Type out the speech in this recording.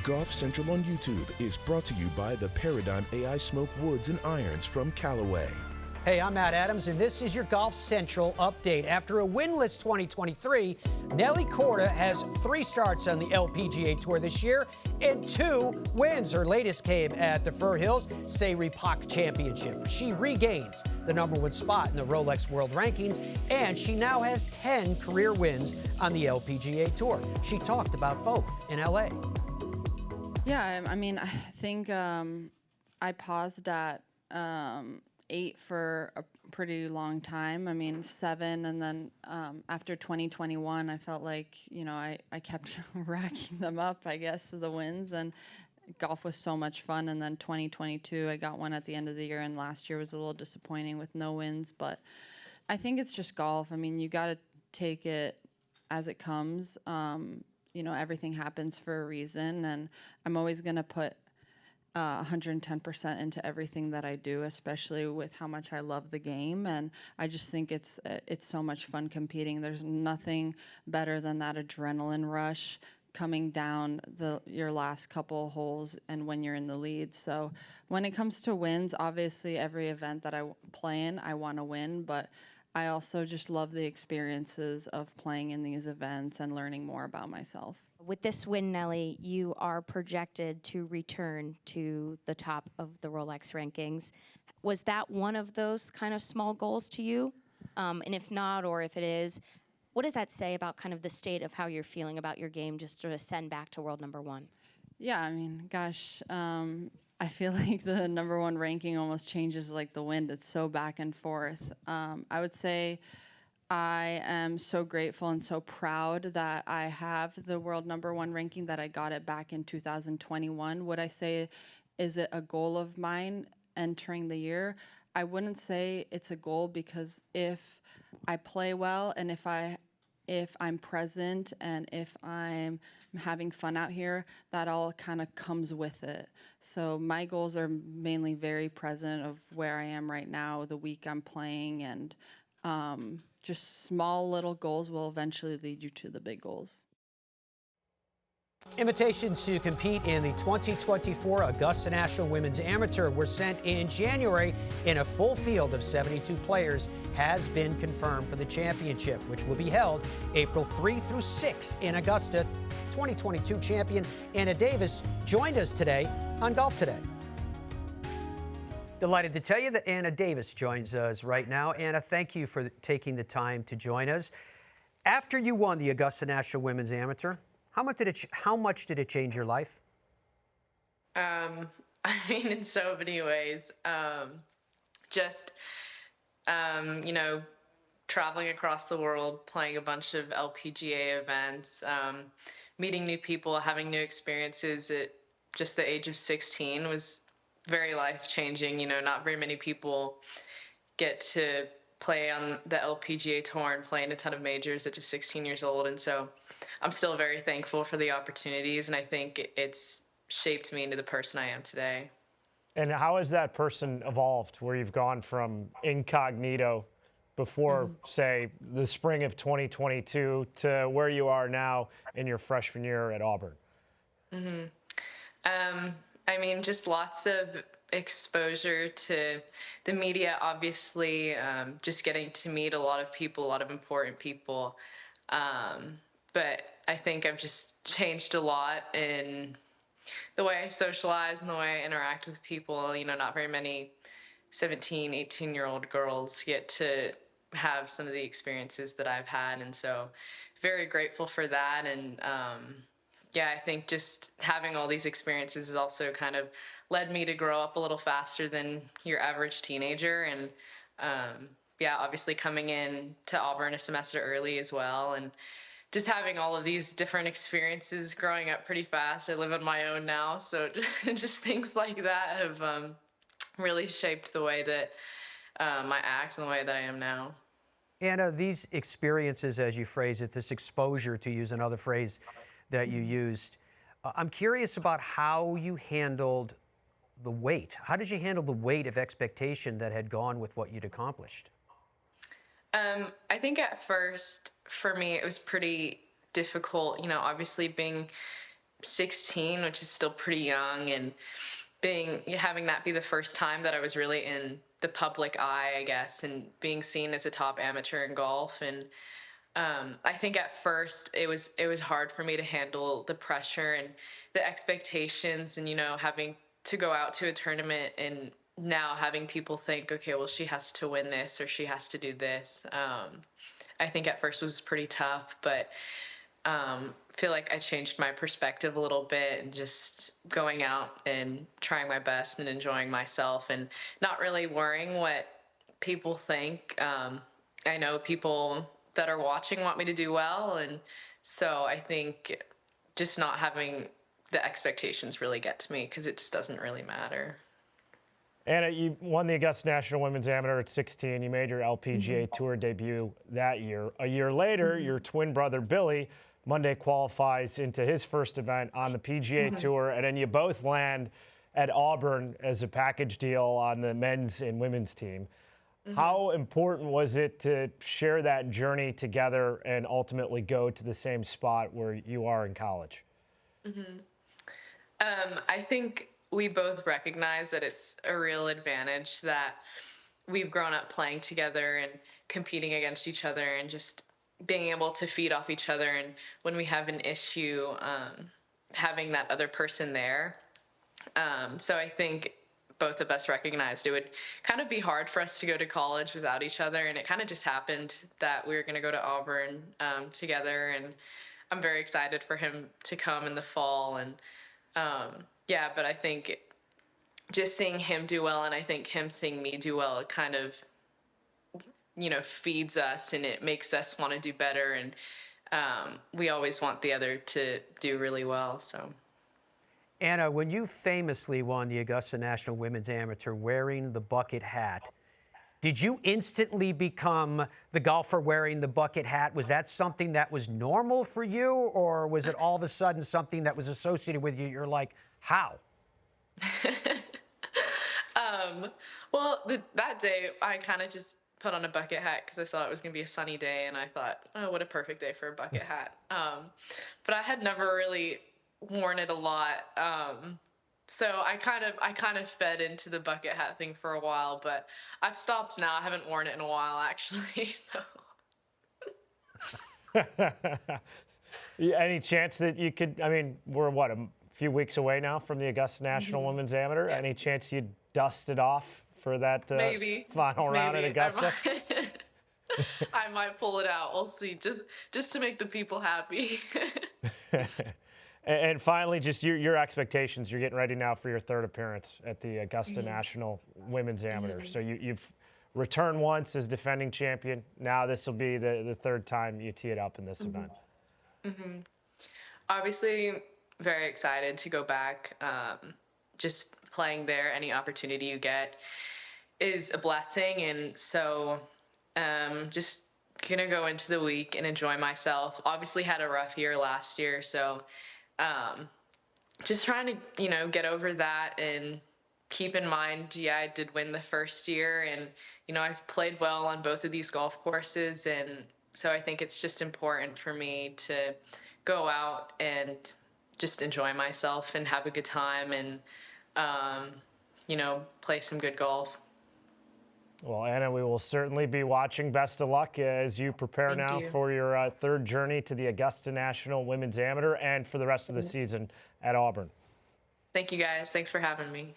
Golf Central on YouTube is brought to you by the Paradigm AI Smoke Woods and Irons from Callaway. Hey, I'm Matt Adams, and this is your Golf Central update. After a winless 2023, Nelly Korda has 3 starts on the LPGA Tour this year and 2 wins. Her latest came at the Fur Hills Sayri Pak Championship. She regains the #1 spot in the Rolex World Rankings, and she now has 10 career wins on the LPGA Tour. She talked about both in LA. Yeah, I mean, I think I paused at 8 for a pretty long time. I mean, 7, and then after 2021, I felt like, you know, I kept racking them up, I guess, the wins, and golf was so much fun. And then 2022, I got one at the end of the year, and last year was a little disappointing with no wins. But I think it's just golf. I mean, you got to take it as it comes. You know, everything happens for a reason, and I'm always going to put 110% into everything that I do, especially with how much I love the game. And I just think it's so much fun competing. There's nothing better than that adrenaline rush coming down your last couple holes and when you're in the lead. So when it comes to wins, obviously every event that I play in, I want to win, but I also just love the experiences of playing in these events and learning more about myself. With this win, Nelly, you are projected to return to the top of the Rolex rankings. Was that one of those kind of small goals to you? And if not, or if it is, what does that say about kind of the state of how you're feeling about your game, just sort of send back to world #1? Yeah, I mean, gosh, I feel like the #1 ranking almost changes like the wind. It's so back and forth. I would say I am so grateful and so proud that I have the world #1 ranking, that I got it back in 2021. Would I say, is it a goal of mine entering the year? I wouldn't say it's a goal, because if I play well and if I'm present and if I'm having fun out here, that all kind of comes with it. So my goals are mainly very present of where I am right now, the week I'm playing, and just small little goals will eventually lead you to the big goals. Invitations to compete in the 2024 Augusta National Women's Amateur were sent in January, and a full field of 72 players has been confirmed for the championship, which will be held April 3 through 6 in Augusta. 2022 champion Anna Davis joined us today on Golf Today. Delighted to tell you that Anna Davis joins us right now. Anna, thank you for taking the time to join us. After you won the Augusta National Women's Amateur, how much did it change your life? I mean, in so many ways. You know, traveling across the world, playing a bunch of LPGA events, meeting new people, having new experiences at just the age of 16 was very life-changing. You know, not very many people get to play on the LPGA Tour and play in a ton of majors at just 16 years old. And so I'm still very thankful for the opportunities, and I think it's shaped me into the person I am today. And how has that person evolved, where you've gone from incognito before, say, the spring of 2022 to where you are now in your freshman year at Auburn? I mean, just lots of exposure to the media, obviously, just getting to meet a lot of people, a lot of important people. But I think I've just changed a lot in the way I socialize and the way I interact with people. You know, not very many 17, 18-year-old girls get to have some of the experiences that I've had. And so very grateful for that. And yeah, I think just having all these experiences has also kind of led me to grow up a little faster than your average teenager. And yeah, obviously coming in to Auburn a semester early as well. And just having all of these different experiences growing up pretty fast. I live on my own now, so just things like that have really shaped the way that I act and the way that I am now. Anna, these experiences, as you phrase it, this exposure, to use another phrase that you used, I'm curious about how you handled the weight. How did you handle the weight of expectation that had gone with what you'd accomplished? I think at first, for me, it was pretty difficult, you know, obviously being 16, which is still pretty young, and having that be the first time that I was really in the public eye, I guess, and being seen as a top amateur in golf. And I think at first it was hard for me to handle the pressure and the expectations, and having to go out to a tournament and now having people think, okay, well, she has to win this or she has to do this. I think at first was pretty tough, but feel like I changed my perspective a little bit, and just going out and trying my best and enjoying myself and not really worrying what people think. I know people that are watching want me to do well, and so I think just not having the expectations really get to me, because it just doesn't really matter. Anna, you won the Augusta National Women's Amateur at 16. You made your LPGA Tour debut that year. A year later, your twin brother Billy Monday qualifies into his first event on the PGA Tour, and then you both land at Auburn as a package deal on the men's and women's team. How important was it to share that journey together and ultimately go to the same spot where you are in college? I think we both recognize that it's a real advantage that we've grown up playing together and competing against each other and just being able to feed off each other. And when we have an issue, having that other person there. So I think both of us recognized it would kind of be hard for us to go to college without each other. And it kind of just happened that we were going to go to Auburn together. And I'm very excited for him to come in the fall. And yeah, but I think just seeing him do well, and I think him seeing me do well, it kind of, feeds us, and it makes us want to do better. And we always want the other to do really well, so. Anna, when you famously won the Augusta National Women's Amateur wearing the bucket hat, did you instantly become the golfer wearing the bucket hat? Was that something that was normal for you, or was it all of a sudden something that was associated with you? You're like, how? Well, that day I kind of just put on a bucket hat because I saw it was going to be a sunny day, and I thought, oh, what a perfect day for a bucket hat. But I had never really worn it a lot. So I kind of fed into the bucket hat thing for a while, but I've stopped now. I haven't worn it in a while, actually. So. Any chance that you could? I mean, we're a few weeks away now from the Augusta National Women's Amateur. Yeah. Any chance you'd dust it off for that final round at Augusta? I might pull it out. We'll see. Just to make the people happy. And finally, just your expectations. You're getting ready now for your third appearance at the Augusta National Women's Amateur. So you've returned once as defending champion. Now this will be the third time you tee it up in this event. Obviously, very excited to go back. Just playing there, any opportunity you get is a blessing. And so just gonna go into the week and enjoy myself. Obviously had a rough year last year, so just trying to, get over that and keep in mind, yeah, I did win the first year, and, I've played well on both of these golf courses. And so I think it's just important for me to go out and just enjoy myself and have a good time and, play some good golf. Well, Anna, we will certainly be watching. Best of luck as you prepare for your third journey to the Augusta National Women's Amateur and for the rest of the season at Auburn. Thank you, guys. Thanks for having me.